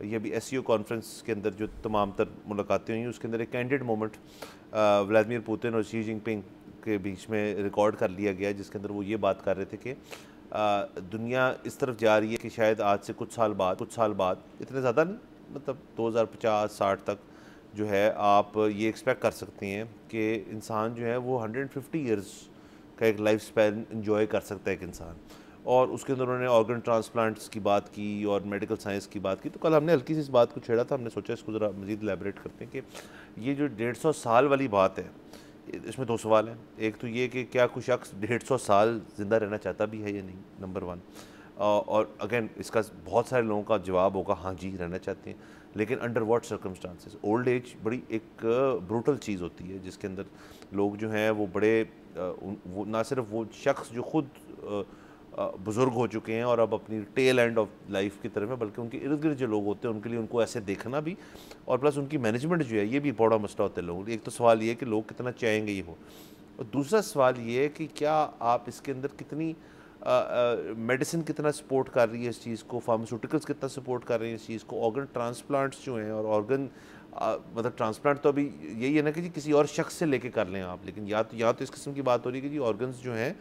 یہ ابھی SCO conference کے اندر جو تمام تر ملاقاتیں ہوئی اس کے اندر ایک کینڈیڈ مومنٹ ولادیمیر پوتن اور شی جن پنگ کے بیچ میں ریکارڈ کر لیا گیا، جس کے اندر وہ یہ بات کر رہے تھے کہ دنیا اس طرف جا رہی ہے کہ شاید آج سے کچھ سال بعد اتنے زیادہ نہیں، مطلب 2050-60 تک جو ہے آپ یہ ایکسپیکٹ کر سکتے ہیں کہ انسان جو ہے وہ 150 ایئرز کا ایک لائف سپین انجوائے کر سکتا ہے ایک انسان. اور اس کے اندر انہوں نے آرگن ٹرانسپلانٹس کی بات کی اور میڈیکل سائنس کی بات کی. تو کل ہم نے ہلکی سی اس بات کو چھیڑا تھا، ہم نے سوچا اس کو ذرا مزید ایلیبریٹ کرتے ہیں کہ یہ جو 150 سال والی بات ہے اس میں 2 سوال ہیں. ایک تو یہ کہ کیا کوئی شخص 150 سال زندہ رہنا چاہتا بھی ہے یا نہیں، نمبر 1. اور اگین اس کا بہت سارے لوگوں کا جواب ہوگا ہاں جی رہنا چاہتے ہیں، لیکن under what circumstances. Old age بڑی ایک بروٹل چیز ہوتی ہے جس کے اندر لوگ جو ہیں وہ بڑے وہ نہ صرف وہ شخص جو خود بزرگ ہو چکے ہیں اور اب اپنی ٹیل اینڈ آف لائف کی طرف ہے، بلکہ ان کے ارد گرد جو لوگ ہوتے ہیں ان کے لیے ان کو ایسے دیکھنا بھی اور پلس ان کی مینجمنٹ جو ہے یہ بھی بڑا مسئلہ ہوتا ہے لوگوں کے لیے. ایک تو سوال یہ ہے کہ لوگ کتنا چاہیں گے یہ ہو، اور دوسرا سوال یہ ہے کہ کیا آپ اس کے اندر کتنی میڈیسن کتنا سپورٹ کر رہی ہے اس چیز کو، فارماسیوٹیکلس کتنا سپورٹ کر رہے ہیں اس چیز کو. آرگن ٹرانسپلانٹس جو ہیں اور آرگن مطلب ٹرانسپلانٹ تو ابھی یہی ہے نا کہ جی کسی اور شخص سے لے کے کر لیں آپ، لیکن یا تو اس قسم کی بات ہو رہی ہے کہ جی آرگنز جو ہیں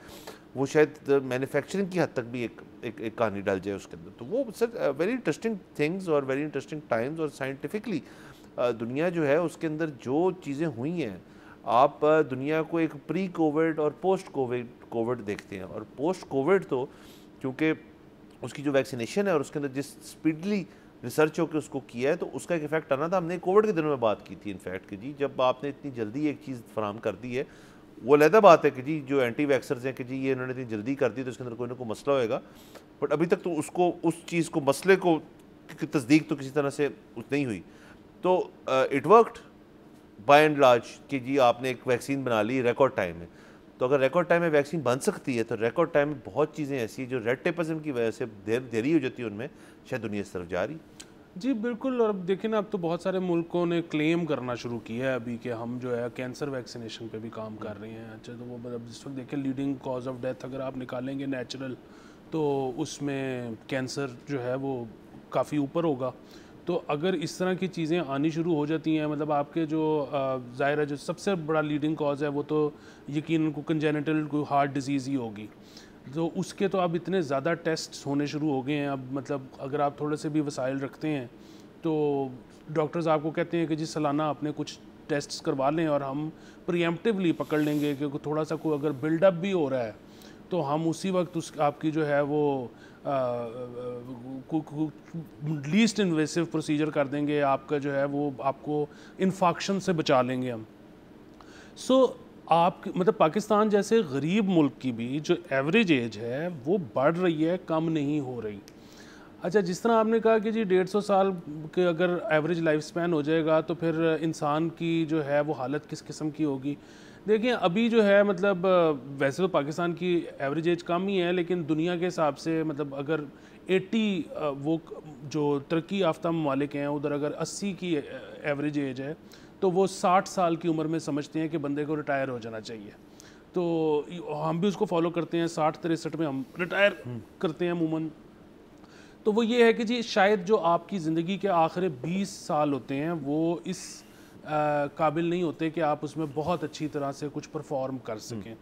وہ شاید مینوفیکچرنگ کی حد تک بھی ایک کہانی ڈل جائے اس کے اندر. تو وہ سر ویری انٹرسٹنگ تھنگز اور ویری انٹرسٹنگ ٹائمز. اور سائنٹیفکلی دنیا جو ہے اس کے اندر جو چیزیں ہوئی ہیں، آپ دنیا کو ایک پری کووڈ اور پوسٹ کووڈ دیکھتے ہیں. اور پوسٹ کووڈ تو کیونکہ اس کی جو ویکسینیشن ہے اور اس کے اندر جس اسپیڈلی ریسرچ ہو کے اس کو کیا ہے تو اس کا ایک افیکٹ آنا تھا. ہم نے کووڈ کے دنوں میں بات کی تھی انفیکٹ کہ جی جب آپ نے اتنی جلدی ایک چیز فراہم کر دی ہے، وہ علیحدہ بات ہے کہ جی جو اینٹی ویکسرز ہیں کہ جی یہ انہوں نے اتنی جلدی کر دی تو اس کے اندر کوئی نہ کوئی مسئلہ ہوئے گا. بٹ ابھی تک تو اس چیز کو مسئلے کو تصدیق تو کسی طرح سے نہیں ہوئی. تو it worked by and large کہ جی آپ نے ایک ویکسین بنا لی ریکارڈ ٹائم میں. تو اگر ریکارڈ ٹائم میں ویکسین بن سکتی ہے تو ریکارڈ ٹائم میں بہت چیزیں ایسی ہیں جو ریڈ ٹیپزم کی وجہ سے دیری ہو جاتی ہے ان میں، شاید دنیا اس طرف جا رہی. جی بالکل. اور اب دیکھیں نا، اب تو بہت سارے ملکوں نے کلیم کرنا شروع کیا ہے ابھی کہ ہم جو ہے کینسر ویکسینیشن پہ بھی کام کر رہے ہیں. اچھا، تو وہ مطلب جس وقت دیکھیں لیڈنگ کاز آف ڈیتھ اگر آپ نکالیں گے نیچرل تو اس میں کینسر جو ہے وہ کافی اوپر ہوگا. تو اگر اس طرح کی چیزیں آنی شروع ہو جاتی ہیں، مطلب آپ کے جو ظاہر ہے جو سب سے بڑا لیڈنگ کاز ہے وہ تو یقیناً کو کنجینیٹل کوئی ہارٹ ڈیزیز ہی ہوگی. تو اس کے تو اب اتنے زیادہ ٹیسٹس ہونے شروع ہو گئے ہیں. اب مطلب اگر آپ تھوڑے سے بھی وسائل رکھتے ہیں تو ڈاکٹرز آپ کو کہتے ہیں کہ جی سالانہ اپنے کچھ ٹیسٹس کروا لیں اور ہم پریمپٹیولی پکڑ لیں گے کہ تھوڑا سا کوئی اگر بلڈ اپ بھی ہو رہا ہے تو ہم اسی وقت آپ کی جو ہے وہ لیسٹ انویسو پروسیجر کر دیں گے. آپ کا جو ہے وہ آپ کو انفارکشن سے بچا لیں گے ہم. سو آپ مطلب پاکستان جیسے غریب ملک کی بھی جو ایوریج ایج ہے وہ بڑھ رہی ہے، کم نہیں ہو رہی. اچھا، جس طرح آپ نے کہا کہ جی 150 سال کے اگر ایوریج لائف سپین ہو جائے گا تو پھر انسان کی جو ہے وہ حالت کس قسم کی ہوگی. دیکھیں ابھی جو ہے مطلب ویسے تو پاکستان کی ایوریج ایج کم ہی ہے، لیکن دنیا کے حساب سے مطلب اگر 80 وہ جو ترقی یافتہ ممالک ہیں ادھر اگر 80 کی ایوریج ایج ہے تو وہ 60 سال کی عمر میں سمجھتے ہیں کہ بندے کو ریٹائر ہو جانا چاہیے. تو ہم بھی اس کو فالو کرتے ہیں. 60-63 میں ہم ریٹائر کرتے ہیں عموماً. تو وہ یہ ہے کہ جی شاید جو آپ کی زندگی کے آخر 20 سال ہوتے ہیں وہ اس قابل نہیں ہوتے کہ آپ اس میں بہت اچھی طرح سے کچھ پرفارم کر سکیں.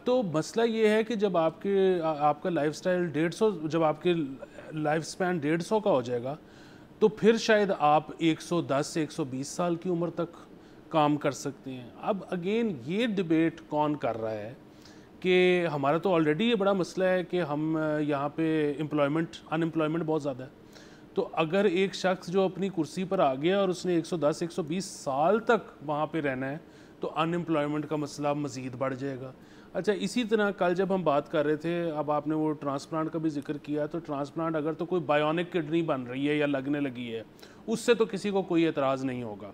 تو مسئلہ یہ ہے کہ جب آپ کا لائف سٹائل 150 جب آپ کے لائف سپین 150 کا ہو جائے گا تو پھر شاید آپ 110 سے 120 سال کی عمر تک کام کر سکتے ہیں. اب اگین یہ ڈیبیٹ کون کر رہا ہے کہ ہمارا تو آلریڈی یہ بڑا مسئلہ ہے کہ ہم یہاں پہ ان امپلائمنٹ بہت زیادہ ہے. تو اگر ایک شخص جو اپنی کرسی پر آ گیا اور اس نے 110-120 سال تک وہاں پہ رہنا ہے تو ان امپلائمنٹ کا مسئلہ مزید بڑھ جائے گا. اچھا، اسی طرح کل جب ہم بات کر رہے تھے، اب آپ نے وہ ٹرانسپلانٹ کا بھی ذکر کیا، تو ٹرانسپلانٹ اگر تو کوئی بایونک کڈنی بن رہی ہے یا لگنے لگی ہے اس سے تو کسی کو کوئی اعتراض نہیں ہوگا.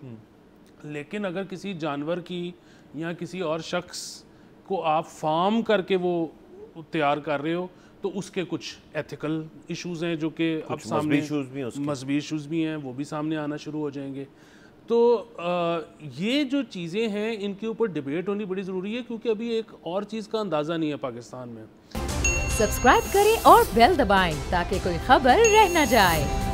لیکن اگر کسی جانور کی یا کسی اور شخص کو آپ فارم کر کے وہ تیار کر رہے ہو تو اس کے کچھ ایتھیکل ایشوز ہیں جو کہ اب سامنے مذہبی ایشوز بھی ہیں، وہ بھی سامنے آنا شروع ہو جائیں گے. تو یہ جو چیزیں ہیں ان کے اوپر ڈیبیٹ ہونی بڑی ضروری ہے، کیونکہ ابھی ایک اور چیز کا اندازہ نہیں ہے پاکستان میں. سبسکرائب کریں اور بیل دبائیں تاکہ کوئی خبر رہ نہ جائے.